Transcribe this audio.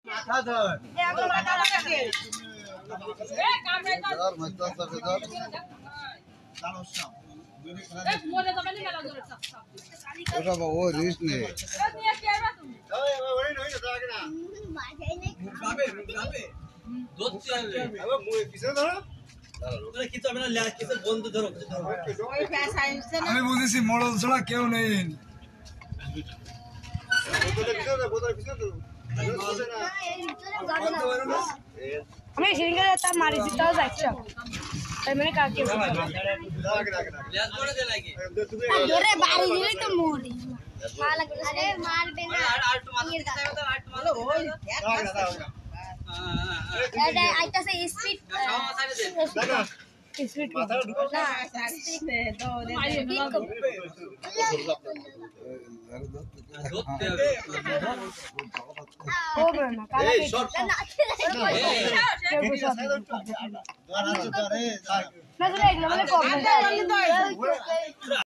মাথা ধর একদম মাথা লাগে এ কাম নাই তো ধর মত সব ধর চালো সব দুই খেলা এ মোরে তো বলি গেল ধর সব ওটা ও রিস্ক নেই এ নিয়ে কি আইবা তুমি ওই নই না আগে না মাথায় নেই গাবে দুধ চলে আবে মুই পিছে ধর তোরা কি তো আমরা ল্যাক কিছু বন্ধু ধরো ওই ফ্যাস আইছে না আমি বুঝিছি মডেল ছাড়া কেউ নেই বোতলে পিছে ধর আমি সিঙ্গেল তা মারি দিতাও যাচ্ছি তাই মানে কাকে ধরে বাড়ি দিলে তো মরি মার লাগবে আরে মারবে না আলটু মারতে চাইবো তো আলটু মারলো ওই এটা আইতাছে স্পিড স্পিড মাথা ঢুকো না স্পিড দাও দে এই শর্ট না না